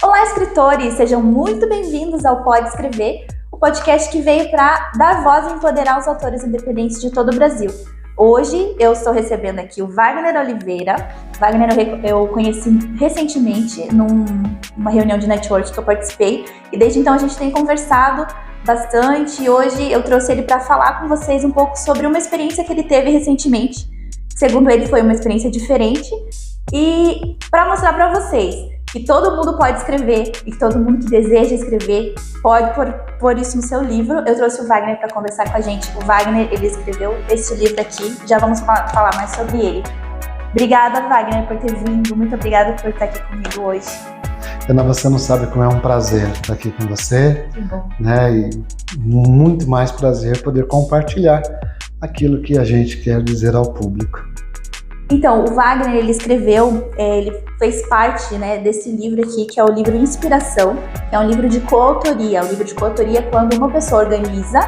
Olá, escritores! Sejam muito bem-vindos ao Pode Escrever, o podcast que veio para dar voz e empoderar os autores independentes de todo o Brasil. Hoje eu estou recebendo aqui o Wagner Oliveira. Wagner eu conheci recentemente numa reunião de network que eu participei e desde então a gente tem conversado bastante. Hoje eu trouxe ele para falar com vocês um pouco sobre uma experiência que ele teve recentemente. Segundo ele, foi uma experiência diferente e para mostrar para vocês que todo mundo pode escrever e que todo mundo que deseja escrever pode pôr isso no seu livro. Eu trouxe o Wagner para conversar com a gente. O Wagner, ele escreveu esse livro aqui, já vamos falar mais sobre ele. Obrigada, Wagner, por ter vindo. Muito obrigada por estar aqui comigo hoje. Ana, você não sabe como é um prazer estar aqui com você. Que bom. Né? E muito mais prazer poder compartilhar aquilo que a gente quer dizer ao público. Então, o Wagner, ele escreveu, ele fez parte, né, desse livro aqui, que é o livro Inspiração, que é um livro de coautoria. O livro de coautoria é quando uma pessoa organiza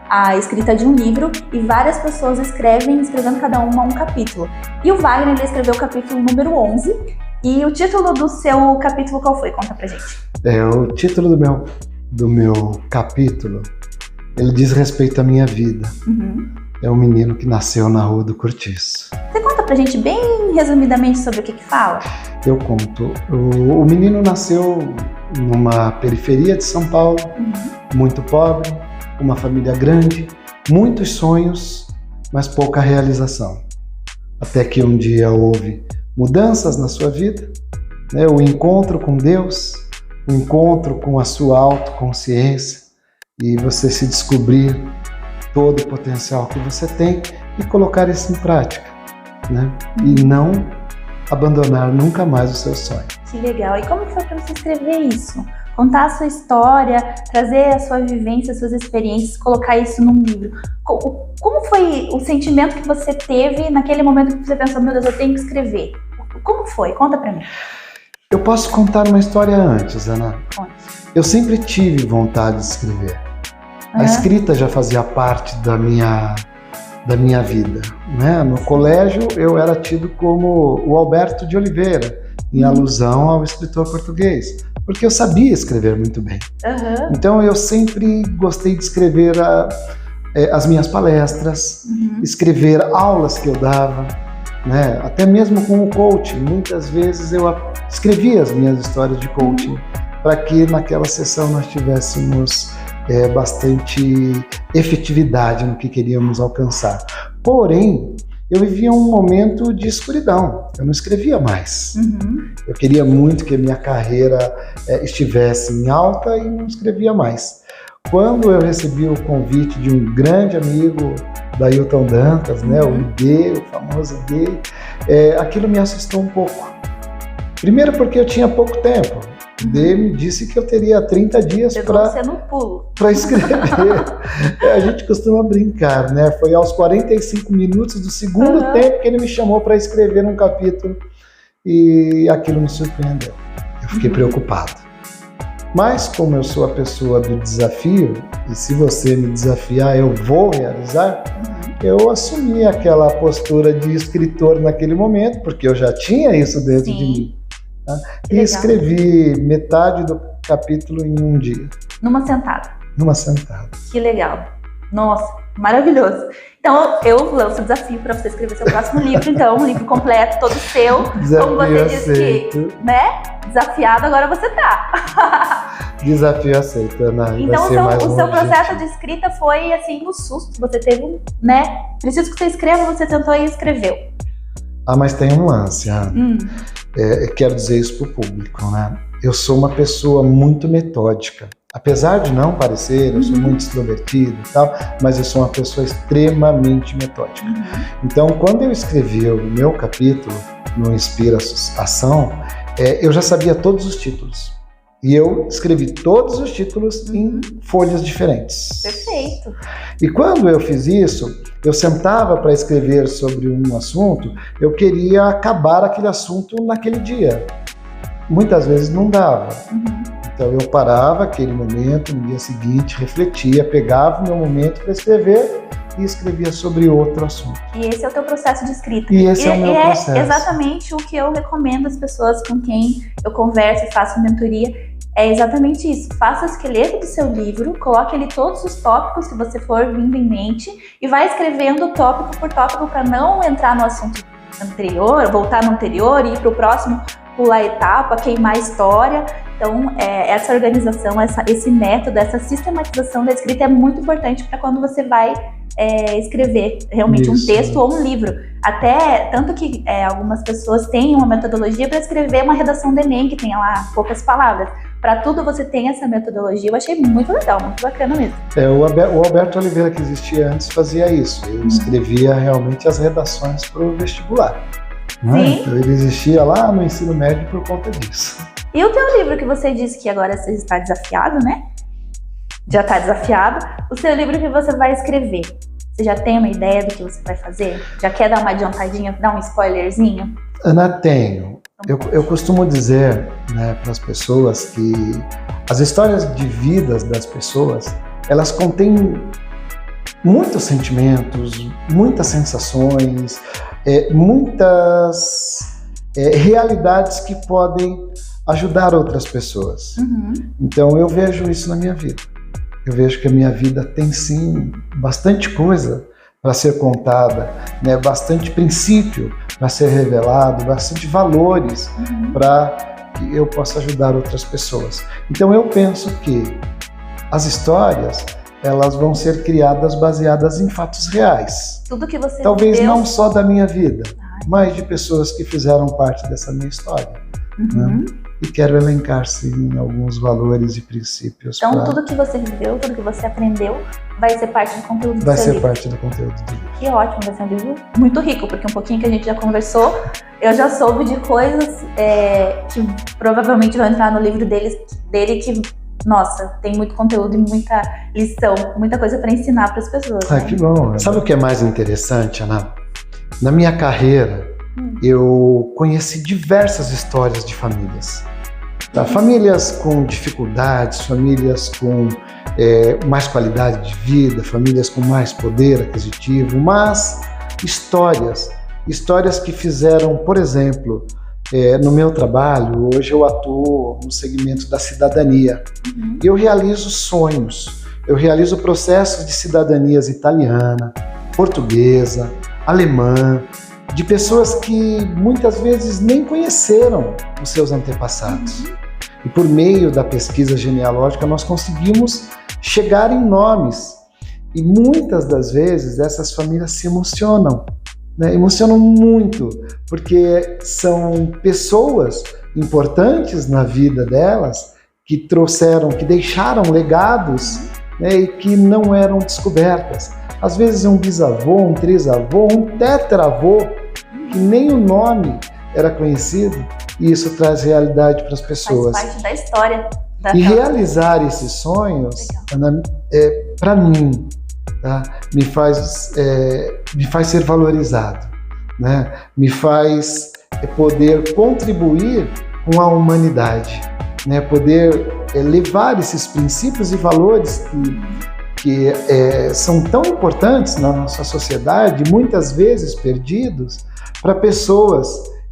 a escrita de um livro e várias pessoas escrevendo cada uma um capítulo. E o Wagner, ele escreveu o capítulo número 11, e o título do seu capítulo qual foi? Conta pra gente. O título do meu capítulo, ele diz respeito à minha vida. Uhum. É um menino que nasceu na Rua do Cortiço. Você conta pra gente bem resumidamente sobre o que fala? Eu conto. O menino nasceu numa periferia de São Paulo, muito pobre, uma família grande, muitos sonhos, mas pouca realização. Até que um dia houve mudanças na sua vida, né? O encontro com Deus, o encontro com a sua autoconsciência e você se descobrir todo o potencial que você tem e colocar isso em prática, né? E não abandonar nunca mais o seu sonho. Que legal! E como foi para você escrever isso? Contar a sua história, trazer a sua vivência, as suas experiências, colocar isso num livro. Como foi o sentimento que você teve naquele momento que você pensou, meu Deus, eu tenho que escrever? Como foi? Conta para mim. Eu posso contar uma história antes, Ana. Conte. Eu sempre tive vontade de escrever. A escrita já fazia parte da minha vida, né? No colégio eu era tido como o Alberto de Oliveira, em alusão ao escritor português, porque eu sabia escrever muito bem. Então eu sempre gostei de escrever as minhas palestras, escrever aulas que eu dava, né? Até mesmo com o coaching. Muitas vezes eu escrevia as minhas histórias de coaching para que naquela sessão nós tivéssemos bastante efetividade no que queríamos alcançar. Porém, eu vivia um momento de escuridão, eu não escrevia mais. Eu queria muito que a minha carreira estivesse em alta e não escrevia mais. Quando eu recebi o convite de um grande amigo, Dailton Dantas, né, o D, o famoso D, aquilo me assustou um pouco. Primeiro porque eu tinha pouco tempo. D me disse que eu teria 30 dias para escrever. A gente costuma brincar, né? Foi aos 45 minutos do segundo tempo que ele me chamou para escrever um capítulo e aquilo me surpreendeu. Eu fiquei preocupado. Mas como eu sou a pessoa do desafio, e se você me desafiar eu vou realizar, eu assumi aquela postura de escritor naquele momento, porque eu já tinha isso dentro de mim. E escrevi metade do capítulo em um dia. Numa sentada? Numa sentada. Que legal. Nossa, maravilhoso. Então, eu lanço o desafio para você escrever seu próximo livro, então, um livro completo, todo seu. Desafio como você disse aceito. Que, né, desafiado, agora você tá. Desafio aceito, Ana. Então, o seu processo de escrita foi, assim, no susto. Você teve, né, preciso que você escreva, você tentou e escreveu. Mas tem um lance, Ana. Quero dizer isso para o público, né? Eu sou uma pessoa muito metódica. Apesar de não parecer, eu sou muito extrovertido e tal, mas eu sou uma pessoa extremamente metódica. Então, quando eu escrevi o meu capítulo no Inspiração, eu já sabia todos os títulos. E eu escrevi todos os títulos em folhas diferentes. Perfeito. E quando eu fiz isso, eu sentava para escrever sobre um assunto, eu queria acabar aquele assunto naquele dia. Muitas vezes não dava. Então eu parava aquele momento, no dia seguinte, refletia, pegava o meu momento para escrever e escrevia sobre outro assunto. E esse é o teu processo de escrita. E esse é o meu processo. É exatamente o que eu recomendo às pessoas com quem eu converso e faço mentoria. É exatamente isso. Faça o esqueleto do seu livro, coloque ali todos os tópicos que você for vindo em mente e vai escrevendo tópico por tópico para não entrar no assunto anterior, voltar no anterior e ir para o próximo, pular a etapa, queimar a história. Então, essa organização, esse método, essa sistematização da escrita é muito importante para quando você vai escrever realmente um texto ou um livro. Até, tanto que algumas pessoas têm uma metodologia para escrever uma redação do Enem, que tenha lá poucas palavras. Para tudo você tem essa metodologia, eu achei muito legal, muito bacana mesmo. O Alberto Oliveira, que existia antes, fazia isso. Ele escrevia realmente as redações para o vestibular. Né? Então ele existia lá no ensino médio por conta disso. E o teu livro que você disse que agora você está desafiado, né? Já está desafiado. O seu livro que você vai escrever, você já tem uma ideia do que você vai fazer? Já quer dar uma adiantadinha, dar um spoilerzinho? Ana, tenho. Eu costumo dizer, né, para as pessoas que as histórias de vidas das pessoas, elas contêm muitos sentimentos, muitas sensações, muitas realidades que podem ajudar outras pessoas. Então eu vejo isso na minha vida. Eu vejo que a minha vida tem sim bastante coisa para ser contada, né? Bastante princípio para ser revelado, bastante valores para que eu possa ajudar outras pessoas. Então eu penso que as histórias, elas vão ser criadas baseadas em fatos reais. Tudo que você talvez viveu... não só da minha vida, mas de pessoas que fizeram parte dessa minha história. Né? E quero elencar, sim, alguns valores e princípios. Então, tudo que você viveu, tudo que você aprendeu, vai ser parte do conteúdo do seu livro. Vai ser parte do conteúdo do livro. Que ótimo, vai ser um livro muito rico, porque um pouquinho que a gente já conversou, eu já soube de coisas que provavelmente vão entrar no livro dele que, nossa, tem muito conteúdo e muita lição, muita coisa para ensinar para as pessoas. Ah, né? Que bom. Sabe o que é mais interessante, Ana? Na minha carreira, eu conheci diversas histórias de famílias. Tá? Famílias com dificuldades, famílias com mais qualidade de vida, famílias com mais poder aquisitivo, mas histórias que fizeram, por exemplo, no meu trabalho, hoje eu atuo no segmento da cidadania. E eu realizo sonhos, eu realizo processos de cidadanias italiana, portuguesa, alemã, de pessoas que muitas vezes nem conheceram os seus antepassados. E por meio da pesquisa genealógica nós conseguimos chegar em nomes. E muitas das vezes essas famílias se emocionam, né? Emocionam muito, porque são pessoas importantes na vida delas que trouxeram, que deixaram legados, né, e que não eram descobertas. Às vezes um bisavô, um trisavô, um tetravô, que nem o nome era conhecido, e isso traz realidade para as pessoas. Faz parte da história. E realizar esses sonhos, para mim, tá, me faz ser valorizado, né? Me faz poder contribuir com a humanidade, né? Poder levar esses princípios e valores que são tão importantes na nossa sociedade, muitas vezes perdidos, para pessoas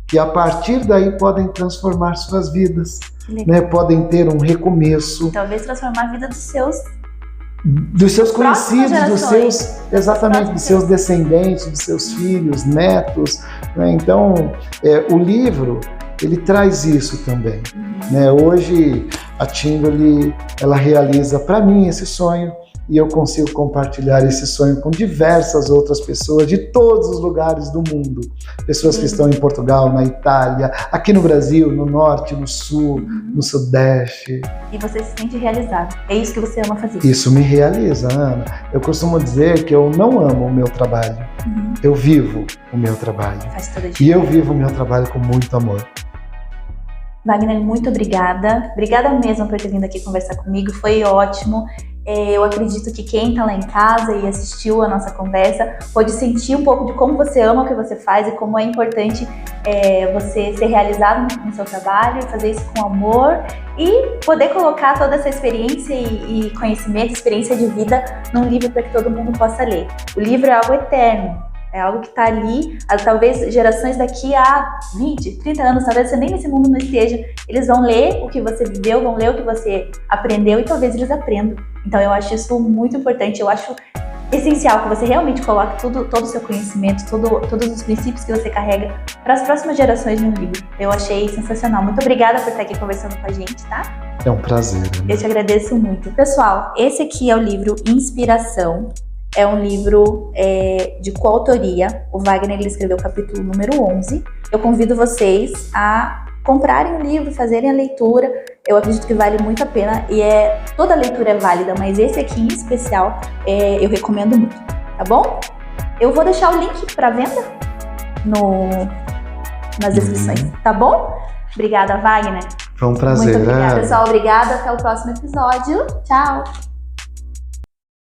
que a partir daí podem transformar suas vidas, né? Podem ter um recomeço. Talvez transformar a vida dos seus conhecidos, dos seus descendentes, dos seus filhos, netos, né? Então, o livro, ele traz isso também, né? Hoje a Tingoli, ela realiza para mim esse sonho, e eu consigo compartilhar esse sonho com diversas outras pessoas de todos os lugares do mundo. Pessoas que estão em Portugal, na Itália, aqui no Brasil, no Norte, no Sul, no Sudeste. E você se sente realizado. É isso que você ama fazer. Isso me realiza, Ana. Eu costumo dizer que eu não amo o meu trabalho. Eu vivo o meu trabalho. Faz toda a diferença. E eu vivo o meu trabalho com muito amor. Wagner, muito obrigada. Obrigada mesmo por ter vindo aqui conversar comigo. Foi ótimo. Eu acredito que quem está lá em casa e assistiu a nossa conversa pode sentir um pouco de como você ama o que você faz e como é importante você ser realizado no seu trabalho, fazer isso com amor e poder colocar toda essa experiência e conhecimento, experiência de vida num livro para que todo mundo possa ler. O livro é algo eterno, é algo que está ali, talvez gerações daqui a 20, 30 anos, talvez você nem nesse mundo não esteja, eles vão ler o que você viveu, vão ler o que você aprendeu e talvez eles aprendam. Então eu acho isso muito importante, eu acho essencial que você realmente coloque todo o seu conhecimento, todos os princípios que você carrega para as próximas gerações no livro. Eu achei sensacional. Muito obrigada por estar aqui conversando com a gente, tá? É um prazer. Eu te agradeço muito. Pessoal, esse aqui é o livro Inspiração. É um livro de coautoria. O Wagner ele escreveu o capítulo número 11. Eu convido vocês a comprarem o livro, fazerem a leitura. Eu acredito que vale muito a pena e toda leitura é válida, mas esse aqui em especial eu recomendo muito, tá bom? Eu vou deixar o link para venda nas descrições, tá bom? Obrigada, Wagner. Foi um prazer. Muito obrigada, pessoal. Obrigada. Até o próximo episódio. Tchau.